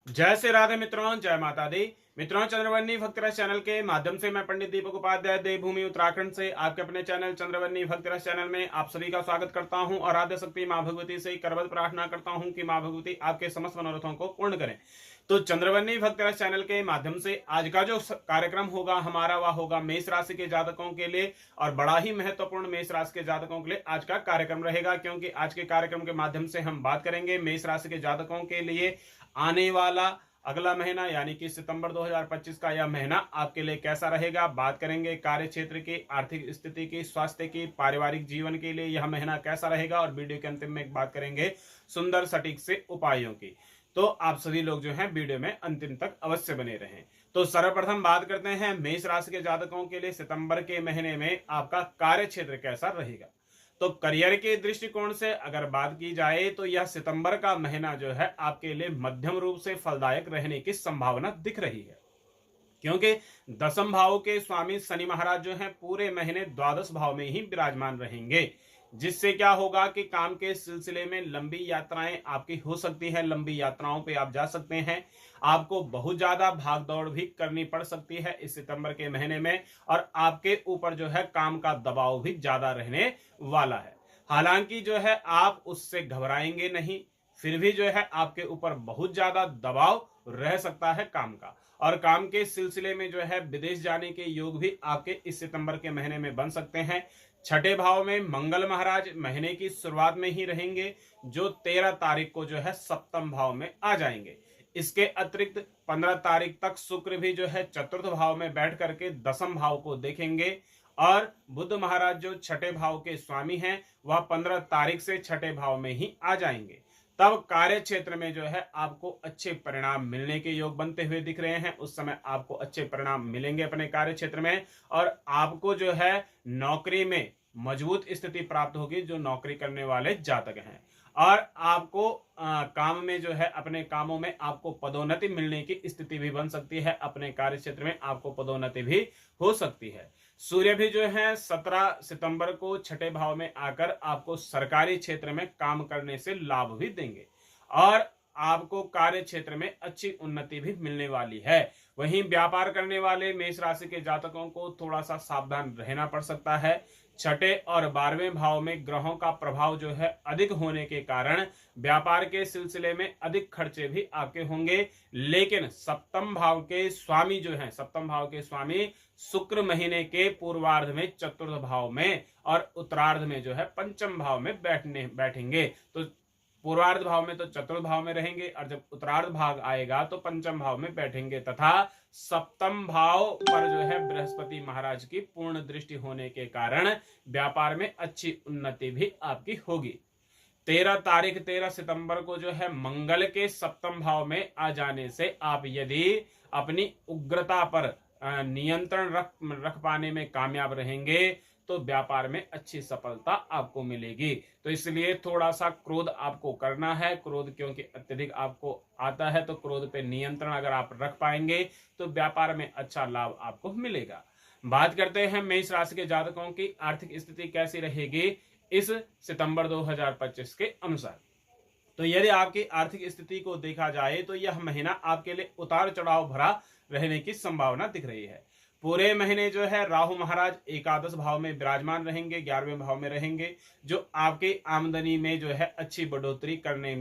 जय श्री राधे मित्रों, जय माता दी। मित्रों, चंद्रवन्नी भक्तिरस चैनल के माध्यम से मैं पंडित दीपक उपाध्याय देवभूमि उत्तराखंड से आपके अपने चैनल चंद्रवन्नी भक्तिरस चैनल में आप सभी का स्वागत करता हूं और आद्य शक्ति मां भगवती से करबद्ध प्रार्थना करता हूं कि मां भगवती आपके समस्त मनोरथों को पूर्ण करें। तो चंद्रवन्नी भक्तिरस चैनल के माध्यम से आज का जो कार्यक्रम होगा हमारा वह होगा मेष राशि के जातकों के लिए, और बड़ा ही महत्वपूर्ण मेष राशि के जातकों के लिए आज का कार्यक्रम रहेगा, क्योंकि आज के कार्यक्रम के माध्यम से हम बात करेंगे मेष राशि के जातकों के लिए आने वाला अगला महीना यानी कि सितंबर 2025 का यह महीना आपके लिए कैसा रहेगा। बात करेंगे कार्य क्षेत्र की, आर्थिक स्थिति की, स्वास्थ्य की, पारिवारिक जीवन के लिए यह महीना कैसा रहेगा, और वीडियो के अंतिम में बात करेंगे सुंदर सटीक से उपायों की। तो आप सभी लोग जो हैं वीडियो में अंतिम तक अवश्य बने रहें। तो सर्वप्रथम बात करते हैं मेष राशि के जातकों के लिए सितंबर के महीने में आपका कार्य क्षेत्र कैसा रहेगा। तो करियर के दृष्टिकोण से अगर बात की जाए तो यह सितंबर का महीना जो है आपके लिए मध्यम रूप से फलदायक रहने की संभावना दिख रही है, क्योंकि दसम भाव के स्वामी शनि महाराज जो हैं पूरे महीने द्वादश भाव में ही विराजमान रहेंगे, जिससे क्या होगा कि काम के सिलसिले में लंबी यात्राएं आपकी हो सकती है। लंबी यात्राओं पे आप जा सकते हैं। आपको बहुत ज्यादा भाग दौड़ भी करनी पड़ सकती है इस सितंबर के महीने में, और आपके ऊपर जो है काम का दबाव भी ज्यादा रहने वाला है। हालांकि जो है आप उससे घबराएंगे नहीं, फिर भी जो है आपके ऊपर बहुत ज्यादा दबाव रह सकता है काम का, और काम के सिलसिले में जो है विदेश जाने के योग भी आपके इस सितंबर के महीने में बन सकते हैं। छठे भाव में मंगल महाराज महीने की शुरुआत में ही रहेंगे, जो 13 तारीख को जो है सप्तम भाव में आ जाएंगे। इसके अतिरिक्त 15 तारीख तक शुक्र भी जो है चतुर्थ भाव में बैठ करके दसम भाव को देखेंगे, और बुध महाराज जो छठे भाव के स्वामी हैं वह 15 तारीख से छठे भाव में ही आ जाएंगे। तब कार्य क्षेत्र में जो है आपको अच्छे परिणाम मिलने के योग बनते हुए दिख रहे हैं। उस समय आपको अच्छे परिणाम मिलेंगे अपने कार्य क्षेत्र में, और आपको जो है नौकरी में मजबूत स्थिति प्राप्त होगी जो नौकरी करने वाले जातक हैं, और आपको काम में जो है अपने कामों में आपको पदोन्नति मिलने की स्थिति भी बन सकती है। अपने कार्य क्षेत्र में आपको पदोन्नति भी हो सकती है। सूर्य भी जो है 17 सितंबर को छठे भाव में आकर आपको सरकारी क्षेत्र में काम करने से लाभ भी देंगे, और आपको कार्य क्षेत्र में अच्छी उन्नति भी मिलने वाली है। वहीं व्यापार करने वाले मेष राशि के जातकों को थोड़ा सा सावधान रहना पड़ सकता है। छठे और 12वें भाव में ग्रहों का प्रभाव जो है अधिक होने के कारण व्यापार के सिलसिले में अधिक खर्चे भी आपके होंगे। लेकिन सप्तम भाव के स्वामी जो हैं, सप्तम भाव के स्वामी शुक्र महीने के पूर्वार्ध में चतुर्थ भाव में और उत्तरार्ध में जो है पंचम भाव में बैठेंगे। तो पूर्वार्ध भाव में तो चतुर्थ भाव में रहेंगे, और जब उत्तरार्ध भाग आएगा तो पंचम भाव में बैठेंगे, तथा सप्तम भाव पर जो है बृहस्पति महाराज की पूर्ण दृष्टि होने के कारण व्यापार में अच्छी उन्नति भी आपकी होगी। 13 सितंबर को जो है मंगल के सप्तम भाव में आ जाने से आप यदि अपनी उग्रता पर नियंत्रण रख पाने में कामयाब रहेंगे तो व्यापार में अच्छी सफलता आपको मिलेगी। तो इसलिए थोड़ा सा क्रोध आपको करना है। क्रोध क्योंकि अत्यधिक आपको आता है, तो क्रोध पे नियंत्रण अगर आप रख पाएंगे तो व्यापार में अच्छा लाभ आपको मिलेगा। बात करते हैं मेष राशि के जातकों की आर्थिक स्थिति कैसी रहेगी इस सितंबर 2025 के अनुसार। तो यदि आपकी आर्थिक स्थिति को देखा जाए तो यह महीना आपके लिए उतार चढ़ाव भरा रहने की संभावना दिख रही है। पूरे महीने जो है राहु महाराज एकादश भाव में विराजमान रहेंगे, 11वें भाव में रहेंगे, जो आपकी आमदनी में जो है अच्छी बढ़ोतरी करने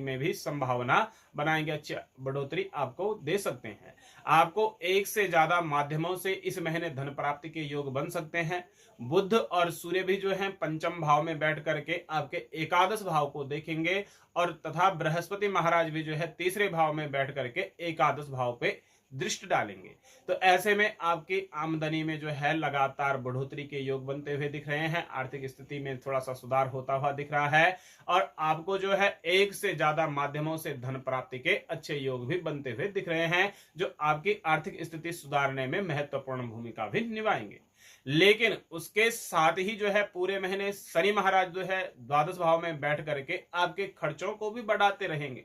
में भी संभावना बनाएंगे। अच्छी बढ़ोतरी आपको दे सकते हैं। आपको एक से ज्यादा माध्यमों से इस महीने धन प्राप्ति के योग बन सकते हैं। बुध और सूर्य भी जो है पंचम भाव में बैठ करके आपके एकादश भाव को देखेंगे, और तथा बृहस्पति महाराज भी जो है तीसरे भाव में बैठ करके एकादश भाव पे दृष्टि डालेंगे। तो ऐसे में आपकी आमदनी में जो है लगातार बढ़ोतरी के योग बनते हुए दिख रहे हैं। आर्थिक स्थिति में थोड़ा सा सुधार होता हुआ दिख रहा है, और आपको जो है एक से ज्यादा माध्यमों से धन प्राप्ति के अच्छे योग भी बनते हुए दिख रहे हैं, जो आपकी आर्थिक स्थिति सुधारने में महत्वपूर्ण भूमिका भी निभाएंगे। लेकिन उसके साथ ही जो है पूरे महीने शनि महाराज जो है द्वादश भाव में बैठ करके आपके खर्चों को भी बढ़ाते रहेंगे।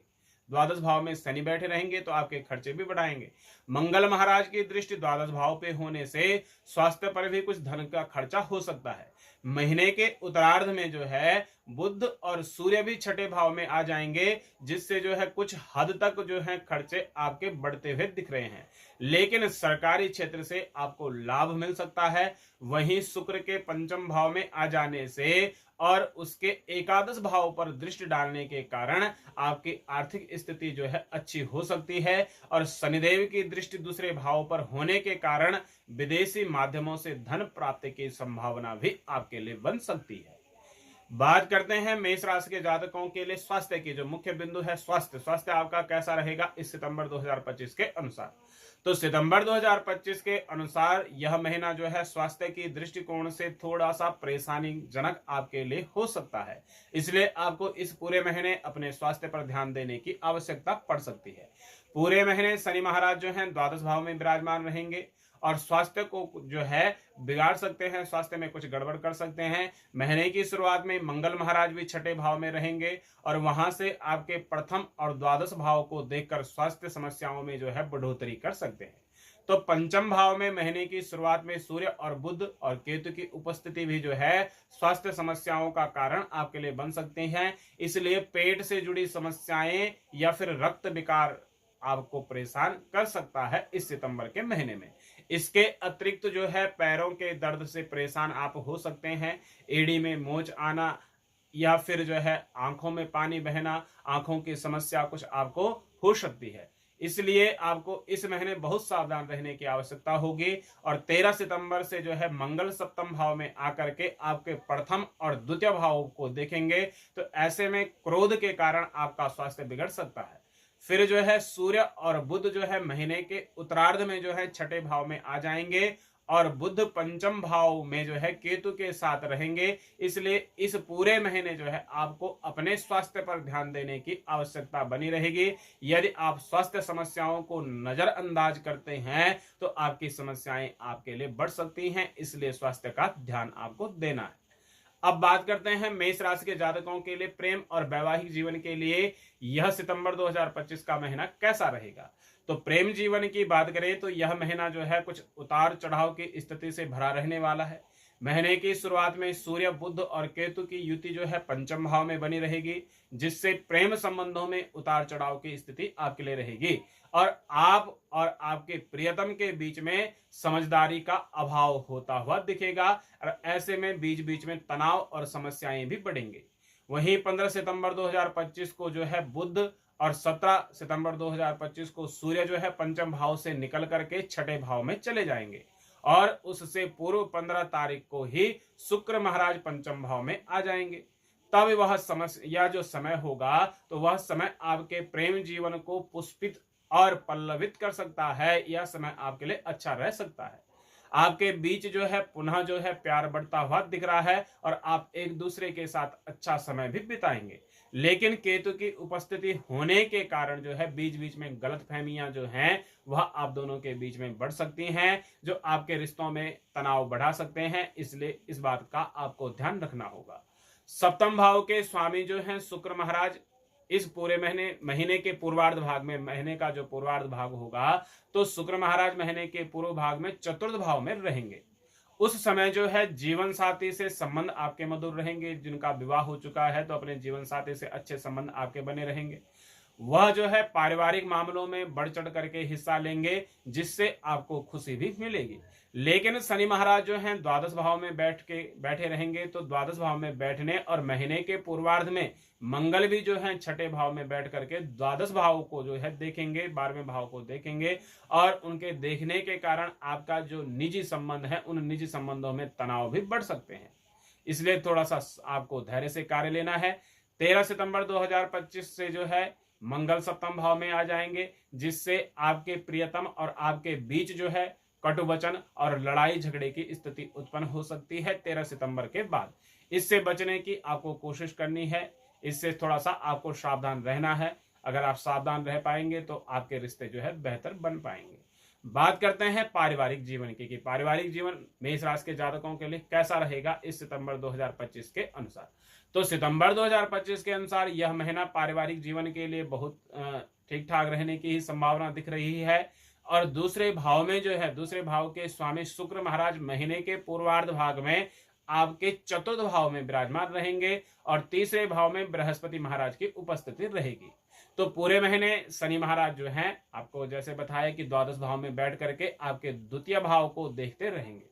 द्वादश भाव में शनि बैठे रहेंगे तो आपके खर्चे भी बढ़ाएंगे। मंगल महाराज की दृष्टि द्वादश भाव पे होने से स्वास्थ्य पर भी कुछ धन का खर्चा हो सकता है। महीने के उत्तरार्ध में जो है बुध और सूर्य भी छठे भाव में आ जाएंगे, जिससे जो है कुछ हद तक जो है खर्चे आपके बढ़ते हुए दिख रहे हैं, लेकिन सरकारी क्षेत्र से आपको लाभ मिल सकता है। वहीं शुक्र के पंचम भाव में आ जाने से और उसके एकादश भाव पर दृष्टि डालने के कारण आपकी आर्थिक स्थिति जो है अच्छी हो सकती है, और शनिदेव की दृष्टि दूसरे भाव पर होने के कारण विदेशी माध्यमों से धन प्राप्ति की संभावना भी आपके लिए बन सकती है। बात करते हैं मेष राशि के जातकों के लिए स्वास्थ्य की। जो मुख्य बिंदु है स्वास्थ्य आपका कैसा रहेगा इस सितंबर 2025 के अनुसार। तो सितंबर 2025 के अनुसार यह महीना जो है स्वास्थ्य की दृष्टिकोण से थोड़ा सा परेशानीजनक आपके लिए हो सकता है, इसलिए आपको इस पूरे महीने अपने स्वास्थ्य पर ध्यान देने की आवश्यकता पड़ सकती है। पूरे महीने शनि महाराज जो हैं द्वादश भाव में विराजमान रहेंगे और स्वास्थ्य को जो है बिगाड़ सकते हैं, स्वास्थ्य में कुछ गड़बड़ कर सकते हैं। महीने की शुरुआत में मंगल महाराज भी छठे भाव में रहेंगे और वहां से आपके प्रथम और द्वादश भाव को देखकर स्वास्थ्य समस्याओं में जो है बढ़ोतरी कर सकते हैं। तो पंचम भाव में महीने की शुरुआत में सूर्य और बुध और केतु की उपस्थिति भी जो है स्वास्थ्य समस्याओं का कारण आपके लिए बन सकते हैं, इसलिए पेट से जुड़ी समस्याएं या फिर रक्त विकार आपको परेशान कर सकता है इस सितंबर के महीने में। इसके अतिरिक्त जो है पैरों के दर्द से परेशान आप हो सकते हैं, एड़ी में मोच आना या फिर जो है आंखों में पानी बहना, आंखों की समस्या कुछ आपको हो सकती है, इसलिए आपको इस महीने बहुत सावधान रहने की आवश्यकता होगी। और 13 सितंबर से जो है मंगल सप्तम भाव में आकर के आपके प्रथम और द्वितीय भाव को देखेंगे, तो ऐसे में क्रोध के कारण आपका स्वास्थ्य बिगड़ सकता है। फिर जो है सूर्य और बुध जो है महीने के उत्तरार्ध में जो है छठे भाव में आ जाएंगे और बुध पंचम भाव में जो है केतु के साथ रहेंगे, इसलिए इस पूरे महीने जो है आपको अपने स्वास्थ्य पर ध्यान देने की आवश्यकता बनी रहेगी। यदि आप स्वास्थ्य समस्याओं को नजरअंदाज करते हैं तो आपकी समस्याएं आपके लिए बढ़ सकती हैं, इसलिए स्वास्थ्य का ध्यान आपको देना है। अब बात करते हैं मेष राशि के जातकों के लिए प्रेम और वैवाहिक जीवन के लिए यह सितंबर 2025 का महीना कैसा रहेगा। तो प्रेम जीवन की बात करें तो यह महीना जो है कुछ उतार चढ़ाव की स्थिति से भरा रहने वाला है। महीने की शुरुआत में सूर्य बुध और केतु की युति जो है पंचम भाव में बनी रहेगी, जिससे प्रेम संबंधों में उतार चढ़ाव की स्थिति आपके लिए रहेगी और आप और आपके प्रियतम के बीच में समझदारी का अभाव होता हुआ दिखेगा और ऐसे में बीच बीच में तनाव और समस्याएं भी बढ़ेंगे। वहीं 15 सितंबर 2025 को जो है बुध और 17 सितंबर 2025 को सूर्य जो है पंचम भाव से निकल करके छठे भाव में चले जाएंगे और उससे पूर्व 15 तारीख को ही शुक्र महाराज पंचम भाव में आ जाएंगे। तब वह समस्या जो समय होगा तो वह समय आपके प्रेम जीवन को पुष्पित और पल्लवित कर सकता है। यह समय आपके लिए अच्छा रह सकता है। आपके बीच जो है पुनः जो है प्यार बढ़ता हुआ दिख रहा है और आप एक दूसरे के साथ अच्छा समय भी बिताएंगे, लेकिन केतु की उपस्थिति होने के कारण जो है बीच बीच में गलतफहमियां जो हैं वह आप दोनों के बीच में बढ़ सकती हैं, जो आपके रिश्तों में तनाव बढ़ा सकते हैं, इसलिए इस बात का आपको ध्यान रखना होगा। सप्तम भाव के स्वामी जो हैं शुक्र महाराज इस पूरे महीने के पूर्वार्ध भाग में, महीने का जो पूर्वार्ध भाग होगा तो शुक्र महाराज महीने के पूर्व भाग में चतुर्थ भाव में रहेंगे। उस समय जो है जीवन साथी से संबंध आपके मधुर रहेंगे। जिनका विवाह हो चुका है तो अपने जीवन साथी से अच्छे संबंध आपके बने रहेंगे। वह जो है पारिवारिक मामलों में बढ़ चढ़ करके हिस्सा लेंगे, जिससे आपको खुशी भी मिलेगी। लेकिन शनि महाराज जो हैं द्वादश भाव में बैठे रहेंगे, तो द्वादश भाव में बैठने और महीने के पूर्वार्ध में मंगल भी जो है छठे भाव में बैठ करके द्वादश भाव को जो है देखेंगे, 12वें भाव को देखेंगे और उनके देखने के कारण आपका जो निजी संबंध है उन निजी संबंधों में तनाव भी बढ़ सकते हैं, इसलिए थोड़ा सा आपको धैर्य से कार्य लेना है। 13 सितंबर 2025 से जो है मंगल सप्तम भाव में आ जाएंगे, जिससे आपके प्रियतम और आपके बीच जो है कटु वचन और लड़ाई झगड़े की स्थिति उत्पन्न हो सकती है 13 सितंबर के बाद। इससे बचने की आपको कोशिश करनी है, इससे थोड़ा सा आपको सावधान रहना है। अगर आप सावधान रह पाएंगे तो आपके रिश्ते जो है बेहतर बन पाएंगे। बात करते हैं पारिवारिक जीवन की कि पारिवारिक जीवन मेष राशि के जातकों के लिए कैसा रहेगा इस सितंबर 2025 के अनुसार। तो सितंबर 2025 के अनुसार यह महीना पारिवारिक जीवन के लिए बहुत ठीक ठाक रहने की ही संभावना दिख रही है। और दूसरे भाव में जो है, दूसरे भाव के स्वामी शुक्र महाराज महीने के पूर्वार्ध भाग में आपके चतुर्थ भाव में विराजमान रहेंगे और तीसरे भाव में बृहस्पति महाराज की उपस्थिति रहेगी। तो पूरे महीने शनि महाराज जो हैं आपको जैसे बताया कि द्वादश भाव में बैठ करके आपके द्वितीय भाव को देखते रहेंगे।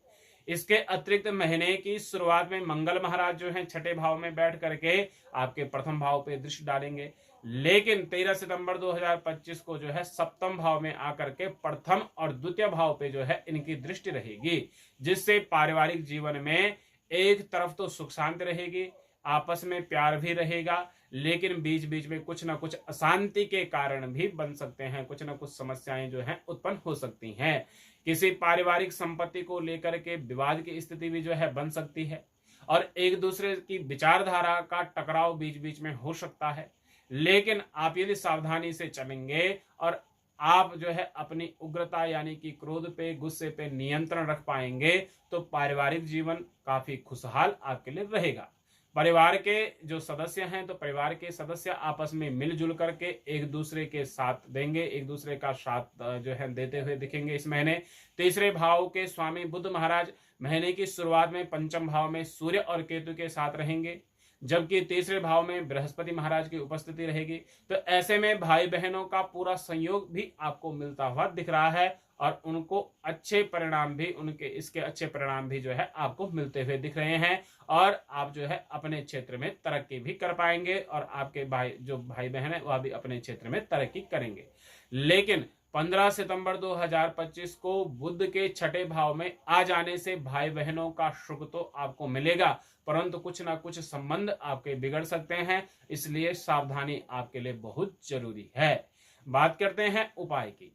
इसके अतिरिक्त महीने की शुरुआत में मंगल महाराज जो हैं छठे भाव में बैठ करके आपके प्रथम भाव पे दृष्टि डालेंगे, लेकिन 13 सितंबर 2025 को जो है सप्तम भाव में आकर के प्रथम और द्वितीय भाव पे जो है इनकी दृष्टि रहेगी, जिससे पारिवारिक जीवन में एक तरफ तो सुख शांति रहेगी, आपस में प्यार भी रहेगा, लेकिन बीच बीच में कुछ ना कुछ अशांति के कारण भी बन सकते हैं, कुछ ना कुछ समस्याएं जो हैं उत्पन्न हो सकती हैं। किसी पारिवारिक संपत्ति को लेकर के विवाद की स्थिति भी जो है बन सकती है और एक दूसरे की विचारधारा का टकराव बीच बीच में हो सकता है। लेकिन आप यदि सावधानी से चलेंगे और आप जो है अपनी उग्रता यानी कि क्रोध पे, गुस्से पे नियंत्रण रख पाएंगे तो पारिवारिक जीवन काफी खुशहाल आपके लिए रहेगा। परिवार के जो सदस्य हैं तो परिवार के सदस्य आपस में मिलजुल करके एक दूसरे के साथ देंगे, एक दूसरे का साथ जो है देते हुए दिखेंगे इस महीने। तीसरे भाव के स्वामी बुध महाराज महीने की शुरुआत में पंचम भाव में सूर्य और केतु के साथ रहेंगे, जबकि तीसरे भाव में बृहस्पति महाराज की उपस्थिति रहेगी। तो ऐसे में भाई बहनों का पूरा संयोग भी आपको मिलता हुआ दिख रहा है और उनको अच्छे परिणाम भी, उनके इसके अच्छे परिणाम भी जो है आपको मिलते हुए दिख रहे हैं और आप जो है अपने क्षेत्र में तरक्की भी कर पाएंगे और आपके भाई बहन है वह भी अपने क्षेत्र में तरक्की करेंगे। लेकिन 15 सितंबर 2025 को बुध के छठे भाव में आ जाने से भाई बहनों का सुख तो आपको मिलेगा, परंतु कुछ ना कुछ संबंध आपके बिगड़ सकते हैं, इसलिए सावधानी आपके लिए बहुत जरूरी है। बात करते हैं उपाय की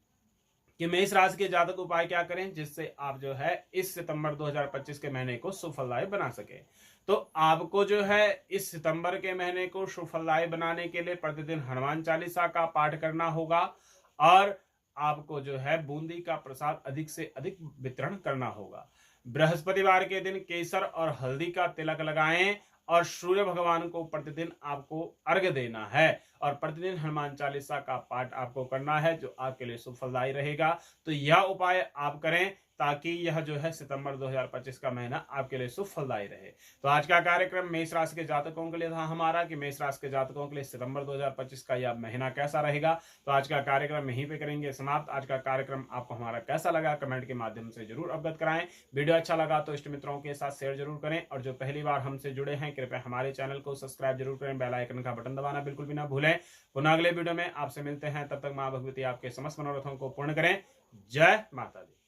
कि मेष राशि के जातक उपाय क्या करें जिससे आप जो है इस सितंबर 2025 के महीने को सुफलदायी बना सके। तो आपको जो है इस सितंबर के महीने को सुफलदायी बनाने के लिए प्रतिदिन हनुमान चालीसा का पाठ करना होगा और आपको जो है बूंदी का प्रसाद अधिक से अधिक वितरण करना होगा। बृहस्पतिवार के दिन केसर और हल्दी का तिलक लगाएं और सूर्य भगवान को प्रतिदिन आपको अर्घ्य देना है और प्रतिदिन हनुमान चालीसा का पाठ आपको करना है जो आपके लिए सुफलदायी रहेगा। तो यह उपाय आप करें ताकि यह जो है सितंबर 2025 का महीना आपके लिए सुफलदायी रहे। तो आज का कार्यक्रम मेष राशि के जातकों के लिए था हमारा कि मेष राशि के जातकों के लिए सितंबर 2025 का यह महीना कैसा रहेगा। तो आज का कार्यक्रम यहीं पे करेंगे समाप्त। आज का कार्यक्रम आपको हमारा कैसा लगा कमेंट के माध्यम से जरूर अवगत कराएं। वीडियो अच्छा लगा तो इष्ट मित्रों के साथ शेयर जरूर करें और जो पहली बार हमसे जुड़े हैं कृपया हमारे चैनल को सब्सक्राइब जरूर करें, बेल आइकन का बटन दबाना बिल्कुल भी ना भूलें। पुनः अगले वीडियो में आपसे मिलते हैं, तब तक मां भगवती आपके समस्त मनोरथों को पूर्ण करें। जय माता दी।